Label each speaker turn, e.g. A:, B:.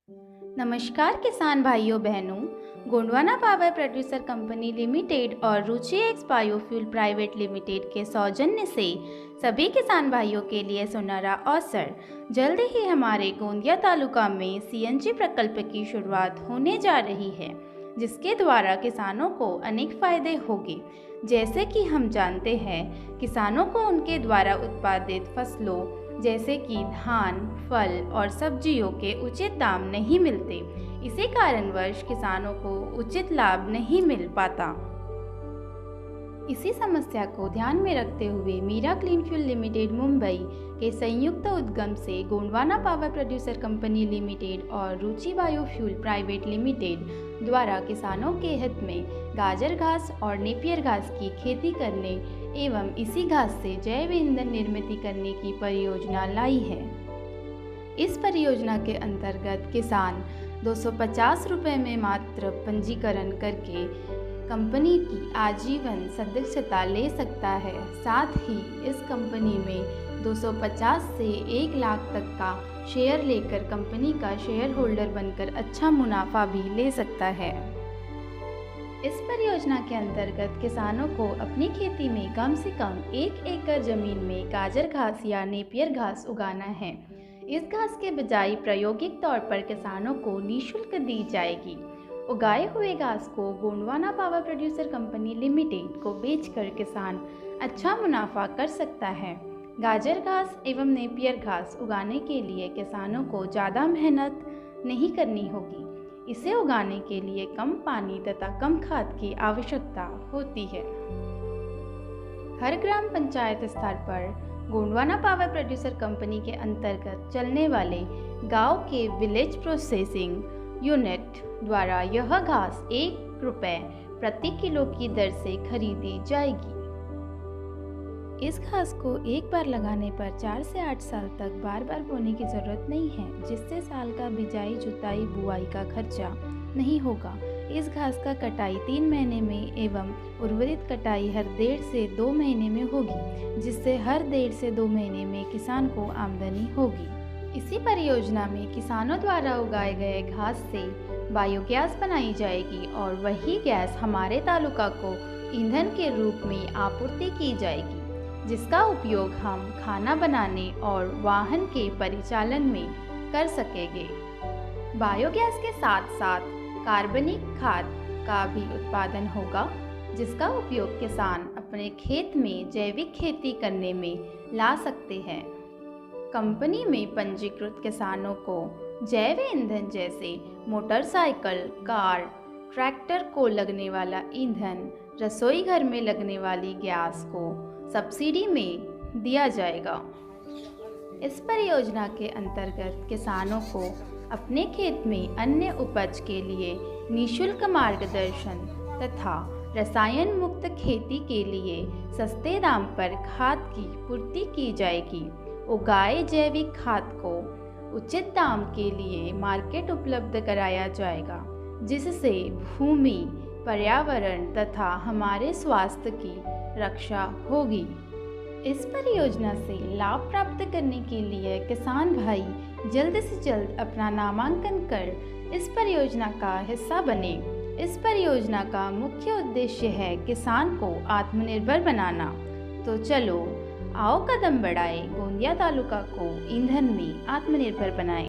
A: नमस्कार किसान भाइयों बहनों। Gondwana power producer company limited और रुचि एक्स बायोफ्यूल प्राइवेट लिमिटेड के सौजन्य से सभी किसान भाइयों के लिए सुनहरा अवसर। जल्द ही हमारे गोंदिया तालुका में सीएनजी प्रकल्प की शुरुआत होने जा रही है, जिसके द्वारा किसानों को अनेक फायदे होंगे। जैसे कि हम जानते हैं, किसानों को उनके द्वारा उत्पादित फसलों जैसे कि धान, फल और सब्जियों के उचित दाम नहीं मिलते। इसी कारणवश किसानों को उचित लाभ नहीं मिल पाता। इसी समस्या को ध्यान में रखते हुए Meera clean fuel limited Mumbai के संयुक्त उद्यम से Gondwana power producer company limited और रुचि बायोफ्यूल प्राइवेट लिमिटेड द्वारा किसानों के हित में गाजर घास और नेपियर घास की खेती करने एवं इसी घास से जैव ईंधन निर्मित करने की परियोजना लाई है। इस परियोजना के अंतर्गत किसान 250 रुपये में मात्र पंजीकरण करके कंपनी की आजीवन सदस्यता ले सकता है। साथ ही इस कंपनी में 250 से 1 लाख तक का शेयर लेकर कंपनी का शेयर होल्डर बनकर अच्छा मुनाफा भी ले सकता है। इस परियोजना के अंतर्गत किसानों को अपनी खेती में कम से कम 1 एकड़ जमीन में गाजर घास या नेपियर घास उगाना है। इस घास के बजाय प्रायोगिक तौर पर किसानों को निःशुल्क दी जाएगी। उगाए हुए घास को Gondwana power producer company limited को बेचकर किसान अच्छा मुनाफा कर सकता है। गाजर घास एवं नेपियर घास उगाने के लिए किसानों को ज़्यादा मेहनत नहीं करनी होगी। इसे उगाने के लिए कम पानी तथा कम खाद की आवश्यकता होती है। हर ग्राम पंचायत स्तर पर गोंडवाना पावर प्रोड्यूसर कंपनी के अंतर्गत चलने वाले गांव के विलेज प्रोसेसिंग यूनिट द्वारा यह घास 1 रुपये प्रति किलो की दर से खरीदी जाएगी। इस घास को एक बार लगाने पर 4 से 8 साल तक बार बार बोने की ज़रूरत नहीं है, जिससे साल का बिजाई, जुताई, बुआई का खर्चा नहीं होगा। इस घास का कटाई 3 महीने में एवं उर्वरित कटाई हर 1.5 से 2 महीने में होगी, जिससे हर 1.5 से 2 महीने में किसान को आमदनी होगी। इसी परियोजना में किसानों द्वारा उगाए गए घास से बायोगैस बनाई जाएगी और वही गैस हमारे तालुका को ईंधन के रूप में आपूर्ति की जाएगी, जिसका उपयोग हम खाना बनाने और वाहन के परिचालन में कर सकेंगे। बायोगैस के साथ साथ कार्बनिक खाद का भी उत्पादन होगा, जिसका उपयोग किसान अपने खेत में जैविक खेती करने में ला सकते हैं। कंपनी में पंजीकृत किसानों को जैव ईंधन जैसे मोटरसाइकिल, कार, ट्रैक्टर को लगने वाला ईंधन, रसोई घर में लगने वाली गैस को सब्सिडी में दिया जाएगा। इस परियोजना के अंतर्गत किसानों को अपने खेत में अन्य उपज के लिए निःशुल्क मार्गदर्शन तथा रसायन मुक्त खेती के लिए सस्ते दाम पर खाद की पूर्ति की जाएगी। उगाए जैविक खाद को उचित दाम के लिए मार्केट उपलब्ध कराया जाएगा, जिससे भूमि, पर्यावरण तथा हमारे स्वास्थ्य की रक्षा होगी। इस परियोजना से लाभ प्राप्त करने के लिए किसान भाई जल्द से जल्द अपना नामांकन कर इस परियोजना का हिस्सा बने। इस परियोजना का मुख्य उद्देश्य है किसान को आत्मनिर्भर बनाना। तो चलो आओ कदम बढ़ाएं, गोंदिया तालुका को ईंधन में आत्मनिर्भर बनाएं।